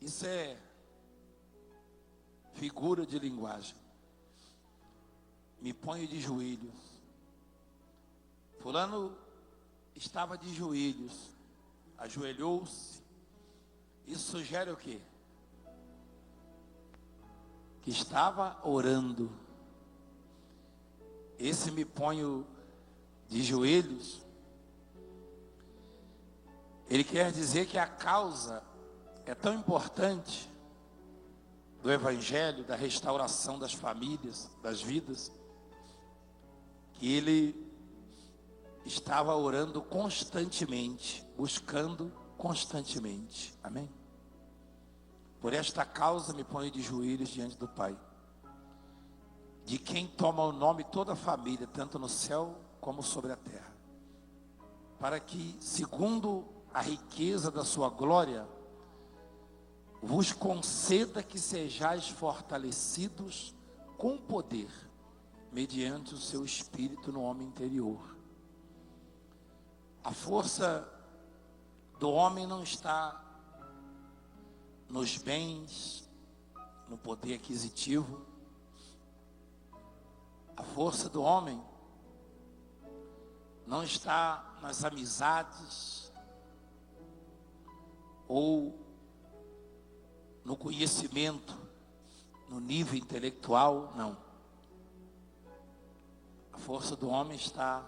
Isso é figura de linguagem. Me ponho de joelhos. Fulano estava de joelhos, ajoelhou-se. Isso sugere o quê? Que estava orando. Esse me ponho de joelhos, ele quer dizer que a causa é tão importante do Evangelho, da restauração das famílias, das vidas, que ele estava orando constantemente, buscando constantemente. Amém? Por esta causa me ponho de joelhos diante do Pai, de quem toma o nome toda a família, tanto no céu como sobre a terra, para que, segundo a riqueza da sua glória, vos conceda que sejais fortalecidos com poder, mediante o seu Espírito no homem interior. A força do homem não está nos bens, no poder aquisitivo. A força do homem não está nas amizades ou no conhecimento, no nível intelectual, não. A força do homem está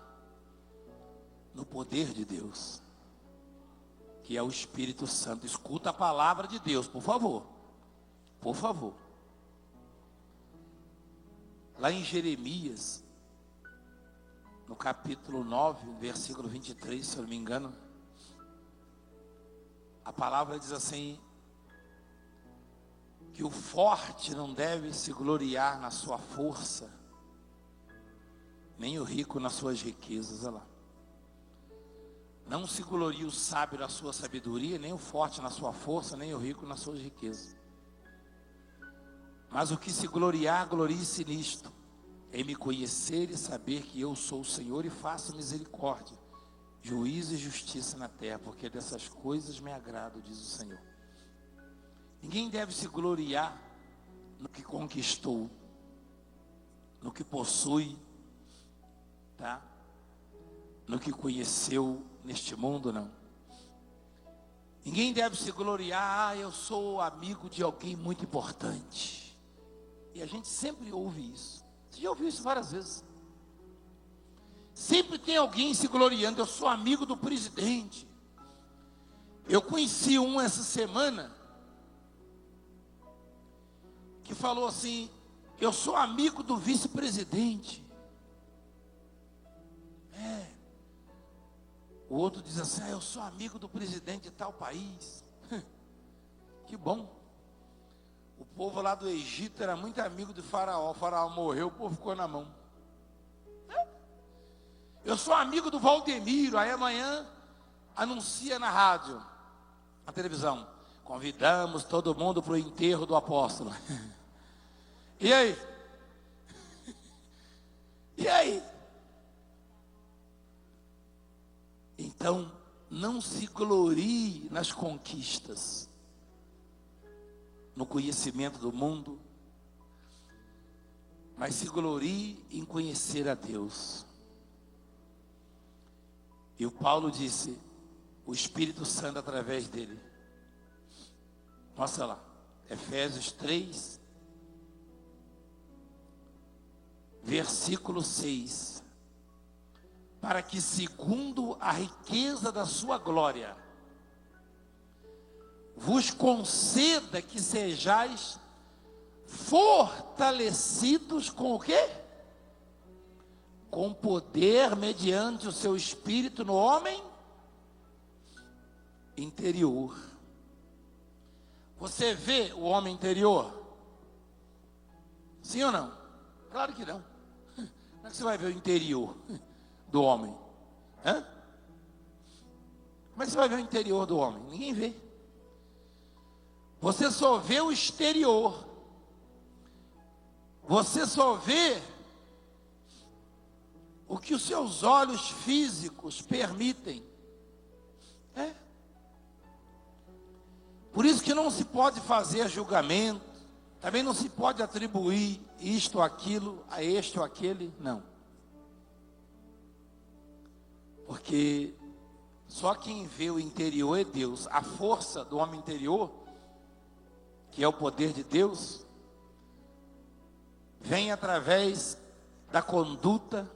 no poder de Deus, que é o Espírito Santo. Escuta a palavra de Deus, por favor. Por favor. Lá em Jeremias, no capítulo 9, versículo 23, se eu não me engano, a palavra diz assim, que o forte não deve se gloriar na sua força, nem o rico nas suas riquezas. Olha lá. Não se glorie o sábio na sua sabedoria, nem o forte na sua força, nem o rico nas suas riquezas. Mas o que se gloriar, glorie-se nisto, em me conhecer e saber que eu sou o Senhor e faço misericórdia, juízo e justiça na terra, porque dessas coisas me agrado, diz o Senhor. Ninguém deve se gloriar no que conquistou, no que possui, tá? No que conheceu neste mundo, não. Ninguém deve se gloriar, eu sou amigo de alguém muito importante. E a gente sempre ouve isso. Você já ouviu isso várias vezes. Sempre tem alguém se gloriando, eu sou amigo do presidente. Eu conheci um essa semana que falou assim, eu sou amigo do vice-presidente. O outro diz assim, eu sou amigo do presidente de tal país. Que bom. O povo lá do Egito era muito amigo de Faraó. O Faraó morreu, o povo ficou na mão. Eu sou amigo do Valdemiro. Aí amanhã anuncia na rádio, na televisão, convidamos todo mundo para o enterro do apóstolo. E aí? E aí? Então, não se glorie nas conquistas, no conhecimento do mundo, mas se glorie em conhecer a Deus. E o Paulo disse, o Espírito Santo através dele. Mostra lá, Efésios 3, versículo 6. Para que segundo a riqueza da sua glória, vos conceda que sejais fortalecidos com o quê? Com poder mediante o seu Espírito no homem interior. Você vê o homem interior? Sim ou não? Claro que não. Como é que você vai ver o interior do homem? Hã? Como é que você vai ver o interior do homem? Ninguém vê. Você só vê o exterior. Você só vê o que os seus olhos físicos permitem. Por isso que não se pode fazer julgamento, também não se pode atribuir isto ou aquilo a este ou aquele, não. Porque só quem vê o interior é Deus. A força do homem interior, que é o poder de Deus, vem através da conduta,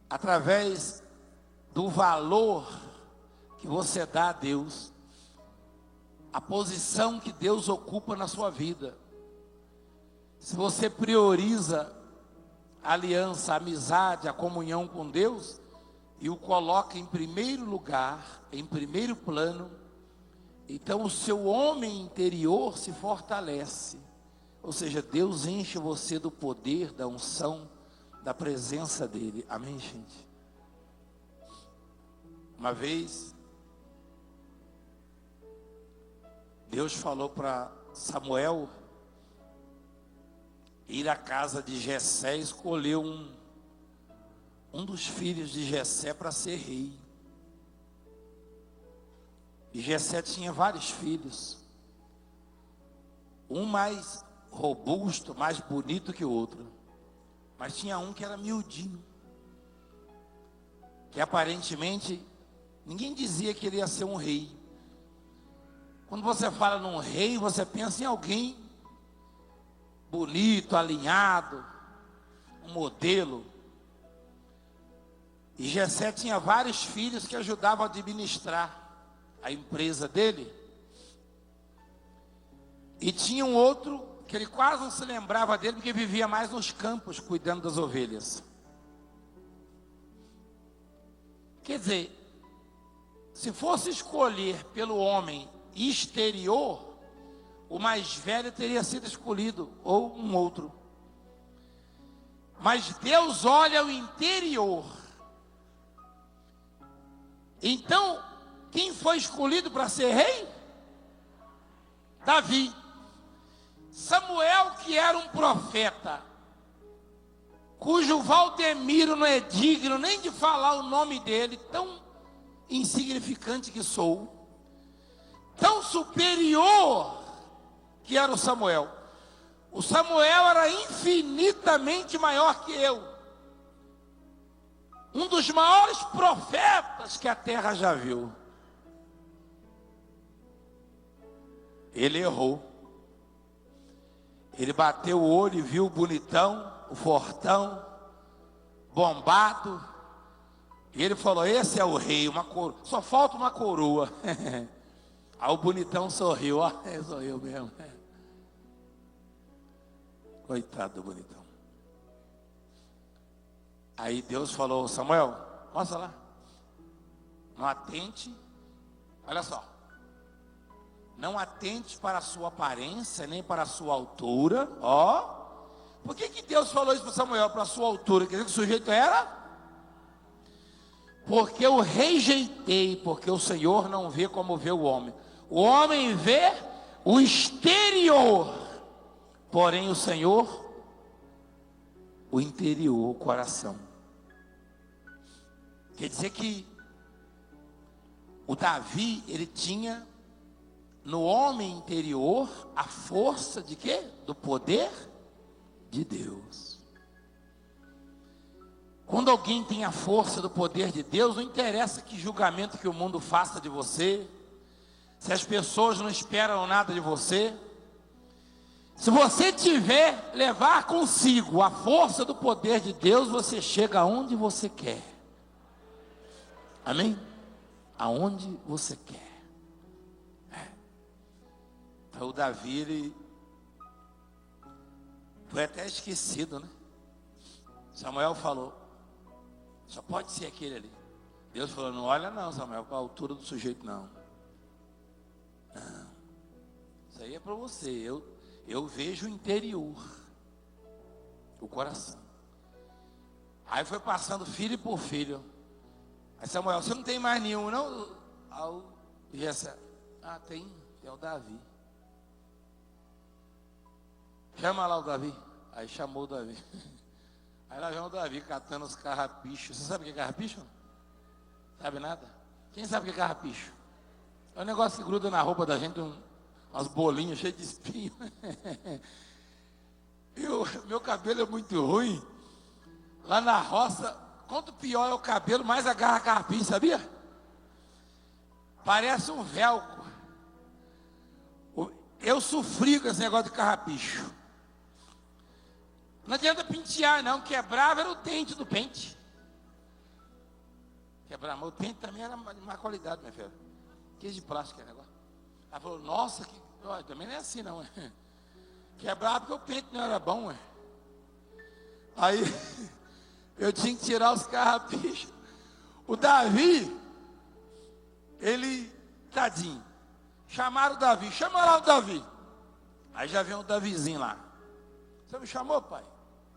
através do valor que você dá a Deus, a posição que Deus ocupa na sua vida. Se você prioriza a aliança, a amizade, a comunhão com Deus, e o coloca em primeiro lugar, em primeiro plano, então o seu homem interior se fortalece. Ou seja, Deus enche você do poder, da unção, da presença dEle. Amém, gente? Uma vez, Deus falou para Samuel ir à casa de Jessé e escolher um dos filhos de Jessé para ser rei. E Jessé tinha vários filhos, um mais robusto, mais bonito que o outro, mas tinha um que era miudinho, que aparentemente ninguém dizia que ele ia ser um rei. Quando você fala num rei, você pensa em alguém bonito, alinhado, um modelo. E Jessé tinha vários filhos que ajudavam a administrar a empresa dele. E tinha um outro que ele quase não se lembrava dele, porque vivia mais nos campos, cuidando das ovelhas. Quer dizer, se fosse escolher pelo homem exterior, o mais velho teria sido escolhido, ou um outro. Mas Deus olha o interior. Então, quem foi escolhido para ser rei? Davi. Samuel, que era um profeta, cujo Valdemiro não é digno nem de falar o nome dele, tão insignificante que sou, tão superior que era o Samuel. O Samuel era infinitamente maior que eu, um dos maiores profetas que a terra já viu. Ele errou. Ele bateu o olho e viu o bonitão, o fortão, bombado. E ele falou: esse é o rei, uma coroa. Só falta uma coroa. Aí o bonitão sorriu: ó, sou eu mesmo. Coitado do bonitão. Aí Deus falou: Samuel, mostra lá. Não atente, olha só. Não atente para a sua aparência, nem para a sua altura. Ó, por que Deus falou isso para Samuel? Para a sua altura, quer dizer que o sujeito era? Porque eu rejeitei, porque o Senhor não vê como vê o homem. O homem vê o exterior, porém o Senhor, o interior, o coração. Quer dizer que o Davi, ele tinha no homem interior a força de quê? Do poder de Deus. Quando alguém tem a força do poder de Deus, não interessa que julgamento que o mundo faça de você, se as pessoas não esperam nada de você, se você tiver, levar consigo a força do poder de Deus, você chega aonde você quer. Amém? Aonde você quer. Então o Davi, ele foi até esquecido, né? Samuel falou: só pode ser aquele ali. Deus falou: não olha não, Samuel, para a altura do sujeito não. Não, isso aí é para você. Eu vejo o interior, o coração. Aí foi passando filho por filho. Aí Samuel: você não tem mais nenhum não? Aí Jessé: tem o Davi. Chama lá o Davi. Aí chamou o Davi. Aí lá vem o Davi catando os carrapichos. Você sabe o que é carrapicho? Sabe nada? Quem sabe o que é carrapicho? É um negócio que gruda na roupa da gente, umas bolinhas cheias de espinho. Meu cabelo é muito ruim. Lá na roça, quanto pior é o cabelo, mais agarra carrapicho, sabia? Parece um velcro. Eu sofri com esse negócio de carrapicho. Não adianta pentear, não. Quebrava era o dente do pente. Quebrava, mas o pente também era de má qualidade, minha filha. Que de plástico é negócio. Ela falou, nossa, também não é assim, não. Quebrava porque o pente não era bom, ué. Aí, eu tinha que tirar os carrapichos. O Davi, ele, tadinho, chamaram o Davi, chama lá o Davi. Aí já vem o Davizinho lá. Você me chamou, pai?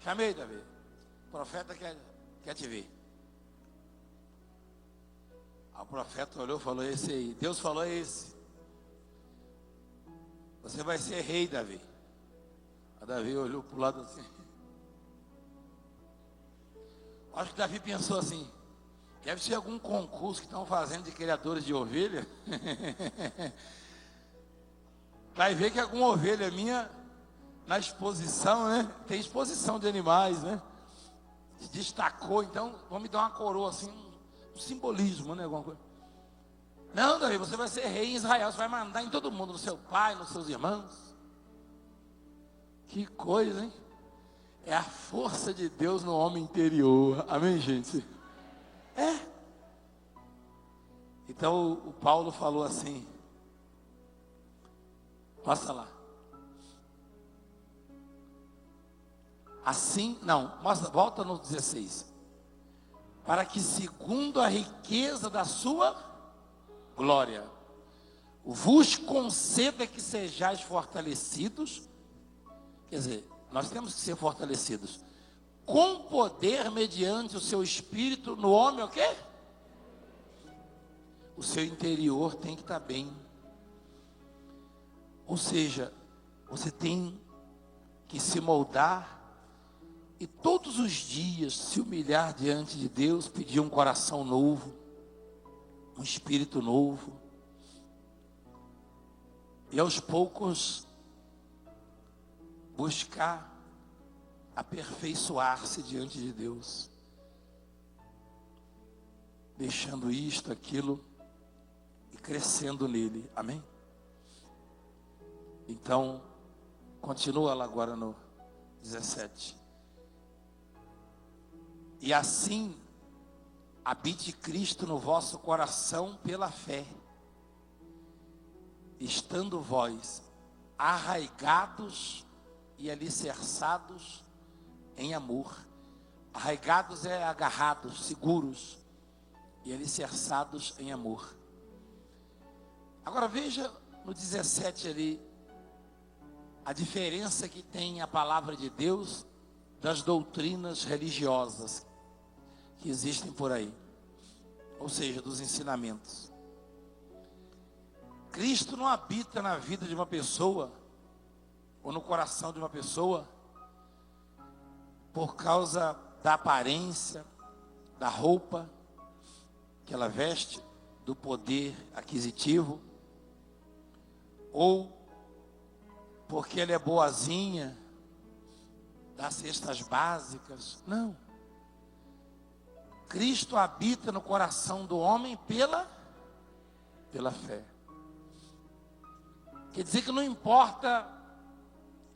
Chamei, Davi. O profeta quer te ver. Aí o profeta olhou e falou, esse aí. Deus falou, é esse. Você vai ser rei, Davi. Aí Davi olhou para o lado assim. Acho que Davi pensou assim, deve ser algum concurso que estão fazendo de criadores de ovelha. Vai ver que alguma ovelha minha, na exposição, né? Tem exposição de animais, né? Se destacou, então vão me dar uma coroa assim, um simbolismo, né? Alguma coisa. Não, Davi, você vai ser rei em Israel, você vai mandar em todo mundo, no seu pai, nos seus irmãos. Que coisa, hein? É a força de Deus no homem interior. Amém, gente? É. Então o Paulo falou assim. Mostra lá. Assim, não, mostra, volta no 16. Para que segundo a riqueza da sua glória, vos conceda que sejais fortalecidos. Quer dizer, nós temos que ser fortalecidos com poder mediante o seu espírito no homem, o quê? O seu interior tem que estar bem. Ou seja, você tem que se moldar e todos os dias se humilhar diante de Deus, pedir um coração novo, um espírito novo. E aos poucos buscar aperfeiçoar-se diante de Deus, deixando isto, aquilo e crescendo nele. Amém? Então, continua lá agora no 17. E assim habite Cristo no vosso coração pela fé, estando vós arraigados e alicerçados em amor. Arraigados é agarrados, seguros, e alicerçados em amor. Agora veja no 17 ali, a diferença que tem a palavra de Deus das doutrinas religiosas que existem por aí. Ou seja, dos ensinamentos. Cristo não habita na vida de uma pessoa ou no coração de uma pessoa por causa da aparência, da roupa que ela veste, do poder aquisitivo, ou porque ela é boazinha, das cestas básicas. Não. Cristo habita no coração do homem pela fé. Quer dizer que não importa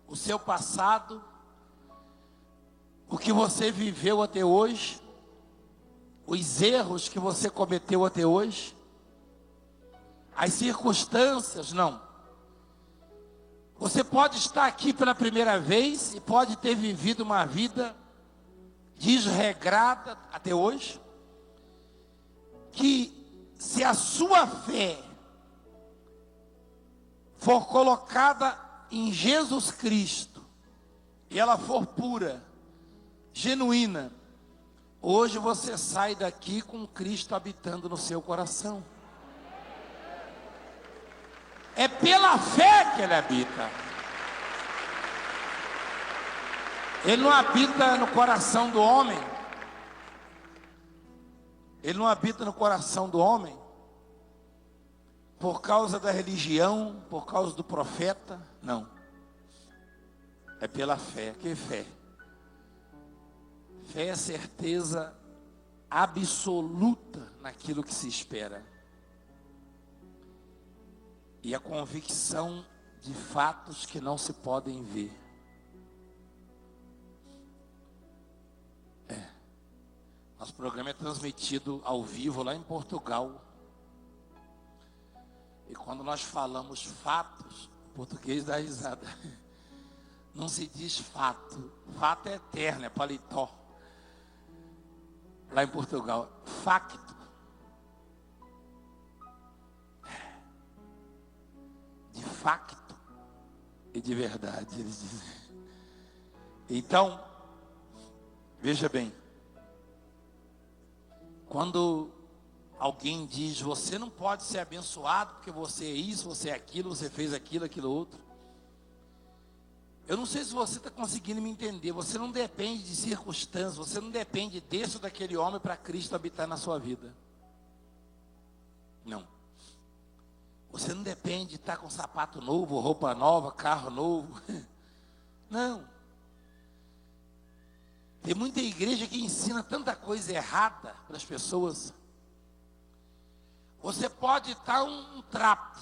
o seu passado, o que você viveu até hoje, os erros que você cometeu até hoje, as circunstâncias, não. Você pode estar aqui pela primeira vez e pode ter vivido uma vida desregrada até hoje, que se a sua fé for colocada em Jesus Cristo e ela for pura, genuína, hoje você sai daqui com Cristo habitando no seu coração. É pela fé que ele habita. Ele não habita no coração do homem. Ele não habita no coração do homem por causa da religião, por causa do profeta, não. É pela fé. Que fé? Fé é certeza absoluta naquilo que se espera. E a convicção de fatos que não se podem ver. Nosso programa é transmitido ao vivo lá em Portugal. E quando nós falamos fatos, o português dá risada. Não se diz fato. Fato é eterno, é paletó. Lá em Portugal, facto. De facto e de verdade, eles dizem. Então, veja bem. Quando alguém diz, você não pode ser abençoado porque você é isso, você é aquilo, você fez aquilo, aquilo outro. Eu não sei se você está conseguindo me entender. Você não depende de circunstâncias, você não depende desse ou daquele homem para Cristo habitar na sua vida. Não. Você não depende de estar com sapato novo, roupa nova, carro novo. Não. Tem muita igreja que ensina tanta coisa errada para as pessoas. Você pode estar um trapo.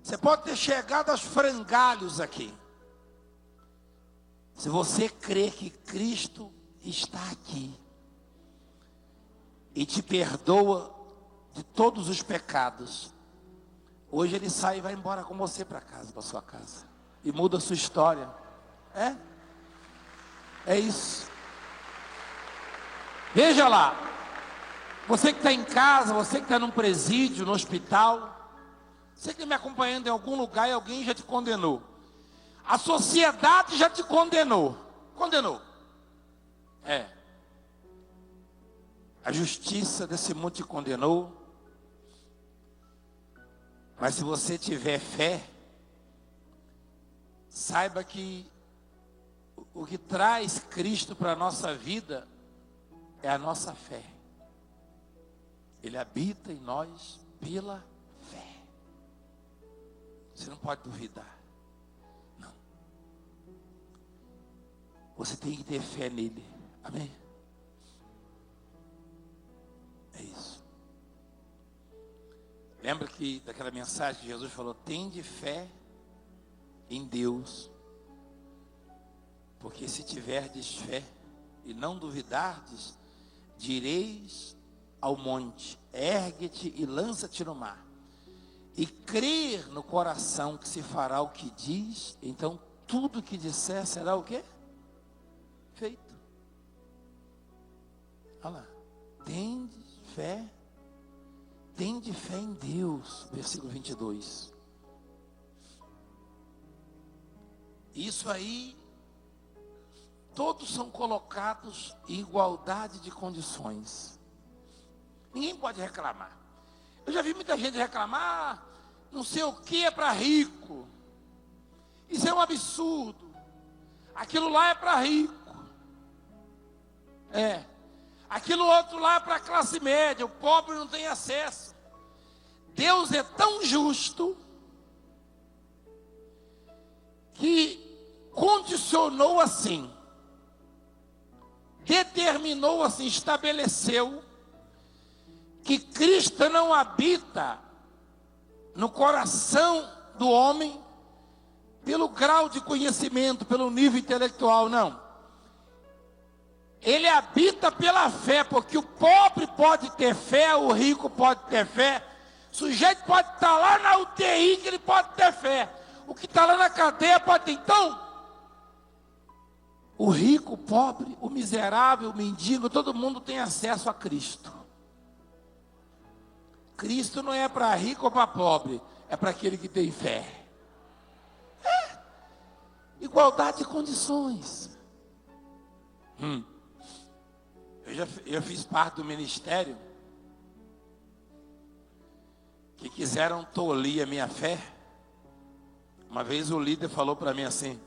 Você pode ter chegado aos frangalhos aqui. Se você crê que Cristo está aqui e te perdoa de todos os pecados, hoje Ele sai e vai embora com você para casa, para sua casa. E muda a sua história. É isso. Veja lá. Você que está em casa, você que está num presídio, no hospital, você que está me acompanhando em algum lugar e alguém já te condenou. A sociedade já te condenou. Condenou. A justiça desse mundo te condenou. Mas se você tiver fé, saiba que o que traz Cristo para a nossa vida é a nossa fé. Ele habita em nós pela fé. Você não pode duvidar. Não. Você tem que ter fé nele. Amém? É isso. Lembra que daquela mensagem que Jesus falou: tende fé em Deus. Porque se tiverdes fé e não duvidardes, direis ao monte: ergue-te e lança-te no mar. E crer no coração que se fará o que diz, então tudo que disser será o quê? Feito. Olha lá. Tende fé em Deus. Versículo 22. Isso aí, todos são colocados em igualdade de condições. Ninguém pode reclamar. Eu já vi muita gente reclamar, não sei o que é para rico. Isso é um absurdo. Aquilo lá é para rico. Aquilo outro lá é para a classe média, o pobre não tem acesso. Deus é tão justo que condicionou assim, determinou assim, estabeleceu que Cristo não habita no coração do homem pelo grau de conhecimento, pelo nível intelectual, não. Ele habita pela fé, porque o pobre pode ter fé, o rico pode ter fé, o sujeito pode estar lá na UTI que ele pode ter fé, o que está lá na cadeia pode ter. Então, o rico, o pobre, o miserável, o mendigo, todo mundo tem acesso a Cristo. Cristo não é para rico ou para pobre, é para aquele que tem fé. Igualdade de condições. Eu fiz parte do ministério que quiseram tolir a minha fé. Uma vez o líder falou para mim assim,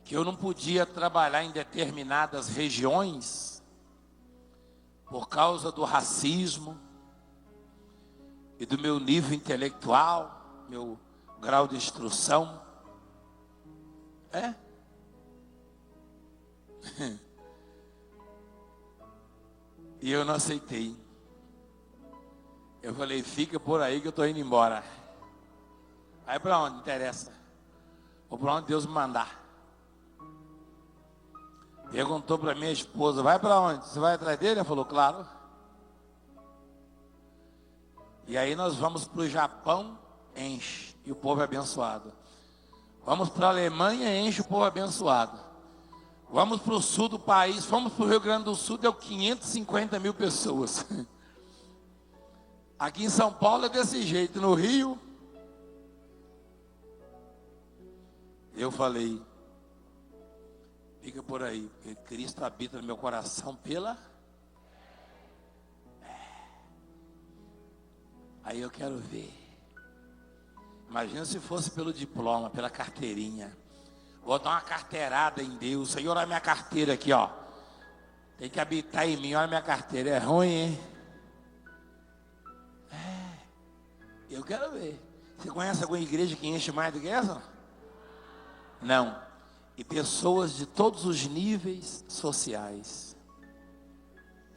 que eu não podia trabalhar em determinadas regiões, por causa do racismo e do meu nível intelectual, meu grau de instrução. E eu não aceitei. Eu falei, fica por aí que eu estou indo embora. Aí para onde? Não interessa. Ou para onde Deus me mandar. Perguntou para minha esposa, vai para onde? Você vai atrás dele? Ela falou, claro. E aí nós vamos para o Japão, enche, e o povo é abençoado. Vamos para a Alemanha, enche, o povo é abençoado. Vamos para o sul do país, fomos para o Rio Grande do Sul, deu 550 mil pessoas. Aqui em São Paulo é desse jeito, no Rio. Eu falei, fica por aí, porque Cristo habita no meu coração pela... Aí eu quero ver. Imagina se fosse pelo diploma, pela carteirinha. Vou dar uma carteirada em Deus. Senhor, olha a minha carteira aqui, ó. Tem que habitar em mim, olha a minha carteira. É ruim, hein? Eu quero ver. Você conhece alguma igreja que enche mais do que essa? Não. E pessoas de todos os níveis sociais.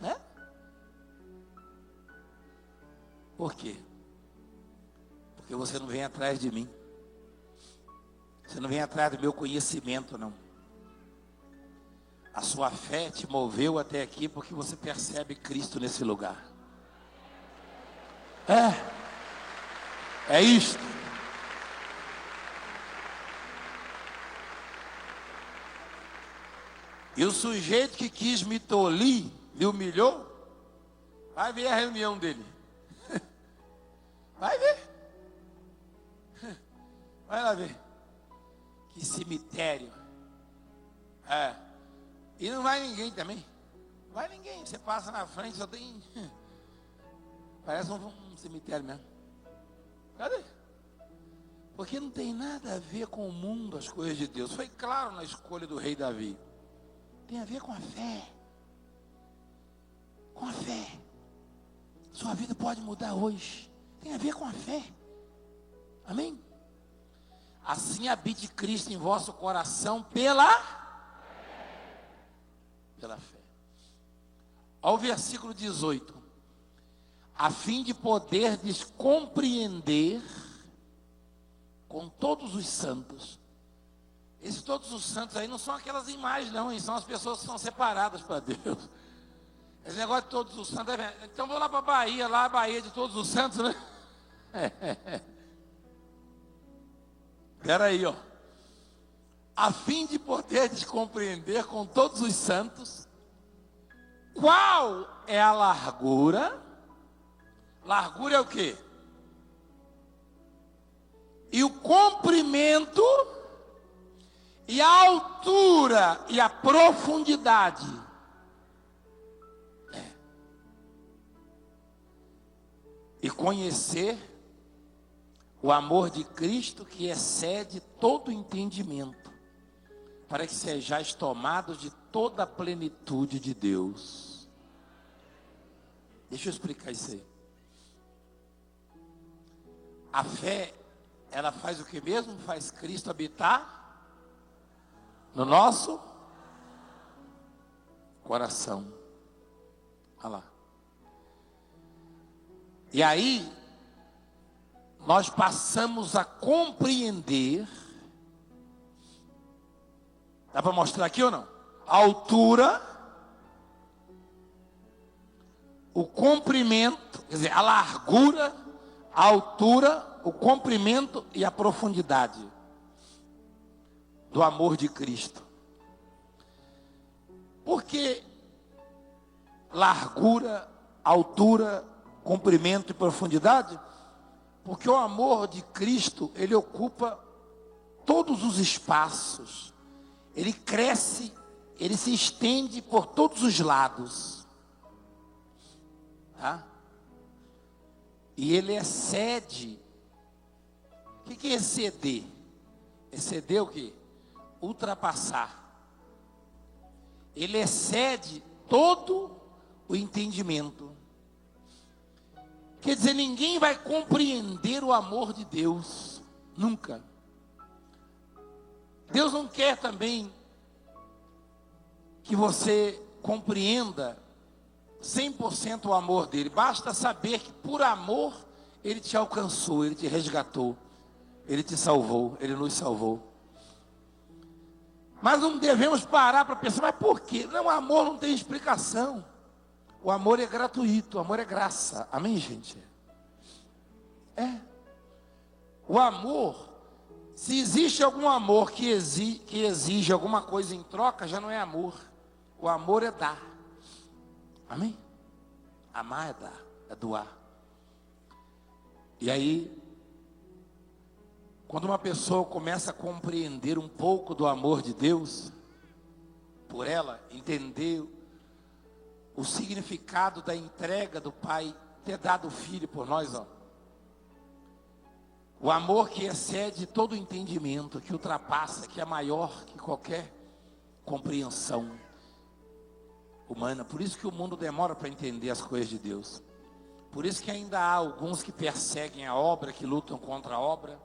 Né? Por quê? Porque você não vem atrás de mim. Você não vem atrás do meu conhecimento, não. A sua fé te moveu até aqui porque você percebe Cristo nesse lugar. É isto. E o sujeito que quis me tolir, me humilhou, vai ver a reunião dele. Vai ver. Vai lá ver. Que cemitério. E não vai ninguém também. Não vai ninguém. Você passa na frente, só tem... Parece um cemitério mesmo. Cadê? Porque não tem nada a ver com o mundo, as coisas de Deus. Foi claro na escolha do rei Davi. Tem a ver com a fé. Com a fé. Sua vida pode mudar hoje. Tem a ver com a fé. Amém? Assim habite Cristo em vosso coração pela fé. Ao versículo 18. A fim de poderdes compreender com todos os santos. Esses todos os santos aí não são aquelas imagens não, hein? São as pessoas que são separadas para Deus. Esse negócio de todos os santos, então vou lá para a Bahia, lá a Bahia de todos os santos, né? Espera aí, ó. A fim de poderdes compreender com todos os santos qual é a largura. Largura é o quê? E o comprimento, e a altura, e a profundidade. E conhecer o amor de Cristo que excede todo entendimento, para que sejais tomados de toda a plenitude de Deus. Deixa eu explicar isso aí. A fé, ela faz o que mesmo? Faz Cristo habitar no nosso coração. Olha lá. E aí, nós passamos a compreender. Dá para mostrar aqui ou não? A altura, o comprimento, quer dizer, a largura, a altura, o comprimento e a profundidade do amor de Cristo. Por que largura, altura, comprimento e profundidade? Porque o amor de Cristo, ele ocupa todos os espaços. Ele cresce, ele se estende por todos os lados. Tá? E ele excede. O que é exceder? Exceder o quê? Ultrapassar. Ele excede todo o entendimento. Quer dizer, ninguém vai compreender o amor de Deus, nunca. Deus não quer também que você compreenda 100% o amor dele. Basta saber que por amor ele te alcançou, ele te resgatou, ele te salvou, ele nos salvou. Mas não devemos parar para pensar, mas por quê? Não, o amor não tem explicação. O amor é gratuito, o amor é graça. Amém, gente? É. O amor, se existe algum amor que exige alguma coisa em troca, já não é amor. O amor é dar. Amém? Amar é dar, é doar. E aí, quando uma pessoa começa a compreender um pouco do amor de Deus, por ela entender o significado da entrega do Pai, ter dado o Filho por nós, ó. O amor que excede todo o entendimento, que ultrapassa, que é maior que qualquer compreensão humana. Por isso que o mundo demora para entender as coisas de Deus. Por isso que ainda há alguns que perseguem a obra, que lutam contra a obra.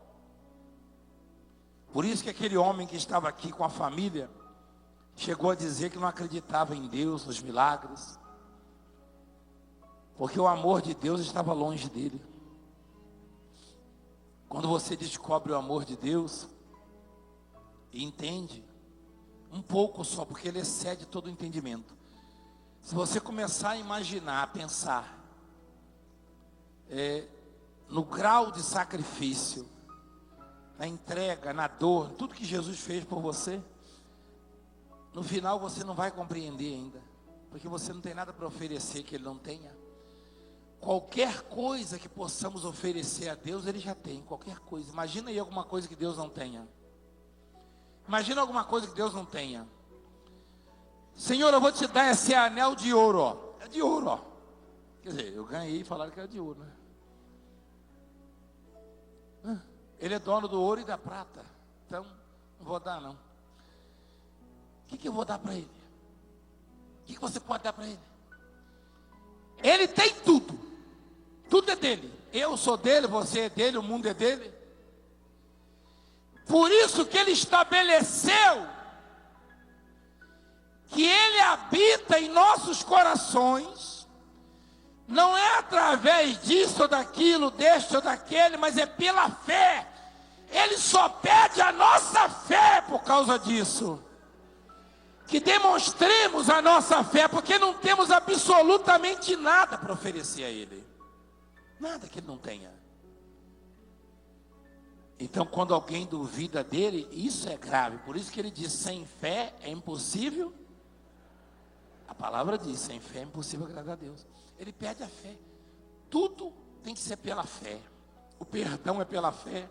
Por isso que aquele homem que estava aqui com a família chegou a dizer que não acreditava em Deus, nos milagres, porque o amor de Deus estava longe dele. Quando você descobre o amor de Deus e entende um pouco só, porque ele excede todo o entendimento. Se você começar a imaginar, a pensar no grau de sacrifício, na entrega, na dor, tudo que Jesus fez por você, no final você não vai compreender ainda, porque você não tem nada para oferecer que ele não tenha. Qualquer coisa que possamos oferecer a Deus, ele já tem, qualquer coisa. Imagina aí alguma coisa que Deus não tenha. Imagina alguma coisa que Deus não tenha. Senhor, eu vou te dar esse anel de ouro, ó. É de ouro, ó. Quer dizer, eu ganhei e falaram que era de ouro, né? Ele é dono do ouro e da prata. Então, não vou dar não. O que eu vou dar para ele? O que você pode dar para ele? Ele tem tudo. Tudo é dele. Eu sou dele, você é dele, o mundo é dele. Por isso que ele estabeleceu que ele habita em nossos corações. Não é através disso ou daquilo, deste ou daquele, mas é pela fé. Ele só pede a nossa fé por causa disso. Que demonstremos a nossa fé, porque não temos absolutamente nada para oferecer a ele. Nada que ele não tenha. Então, quando alguém duvida dele, isso é grave. Por isso que ele diz, sem fé é impossível. A palavra diz, sem fé é impossível agradar a Deus. Ele pede a fé. Tudo tem que ser pela fé. O perdão é pela fé.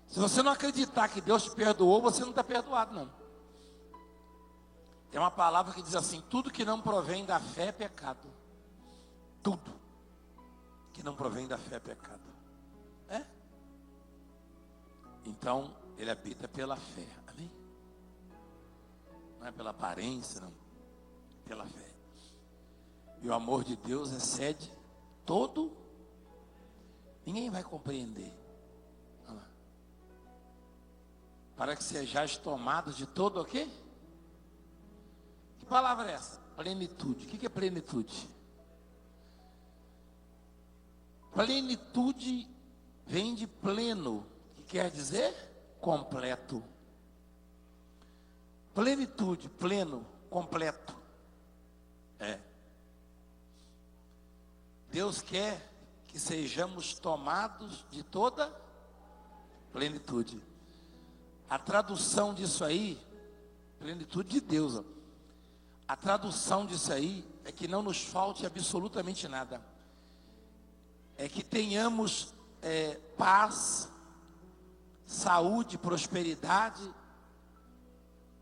Se você não acreditar que Deus te perdoou, você não está perdoado, não. Tem uma palavra que diz assim, tudo que não provém da fé é pecado. Tudo que não provém da fé é pecado. É? Então, ele habita pela fé. Amém? Não é pela aparência, não. Pela fé. E o amor de Deus excede todo. Ninguém vai compreender. Olha lá. Para que sejais tomados de todo o quê? Que palavra é essa? Plenitude. O que é plenitude? Plenitude vem de pleno, que quer dizer completo. Plenitude, pleno, completo. É. Deus quer que sejamos tomados de toda plenitude. A tradução disso aí, plenitude de Deus, ó. A tradução disso aí é que não nos falte absolutamente nada. É que tenhamos paz, saúde, prosperidade,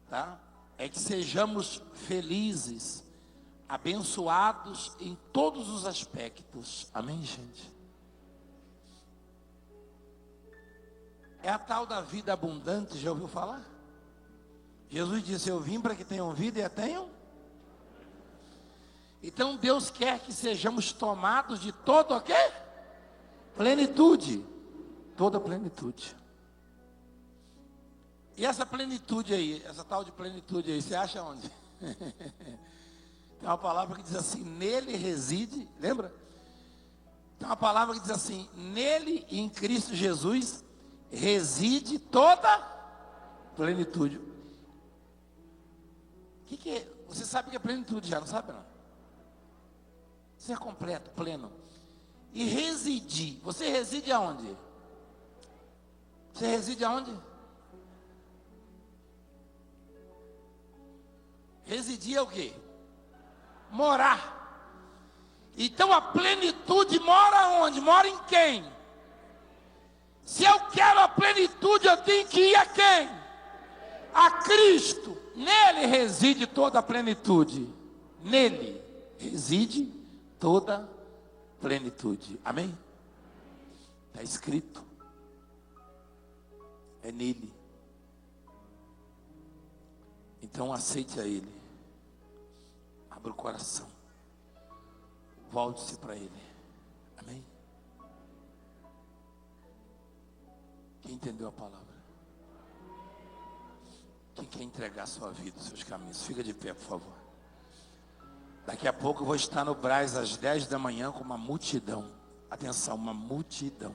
tá? É que sejamos felizes, abençoados em todos os aspectos. Amém, gente? É a tal da vida abundante, já ouviu falar? Jesus disse, eu vim para que tenham vida e a tenham. Então Deus quer que sejamos tomados de toda o quê? Plenitude. Toda plenitude. E essa plenitude aí, essa tal de plenitude aí, você acha onde? Tem uma palavra que diz assim, nele reside, lembra? Tem uma palavra que diz assim, nele, em Cristo Jesus, reside toda plenitude. O que é? Você sabe o que é plenitude já, não sabe não? Ser completo, pleno. E residir, você reside aonde? Você reside aonde? Residir é o quê? Morar. Então a plenitude mora onde? Mora em quem? Se eu quero a plenitude, eu tenho que ir a quem? A Cristo. Nele reside toda a plenitude. Nele reside toda a plenitude. Amém? Está escrito. É nele. Então aceite a Ele. Abra o coração. Volte-se para Ele. Amém? Quem entendeu a palavra? Quem quer entregar a sua vida, os seus caminhos? Fica de pé, por favor. Daqui a pouco eu vou estar no Brás às 10 da manhã com uma multidão. Atenção, uma multidão.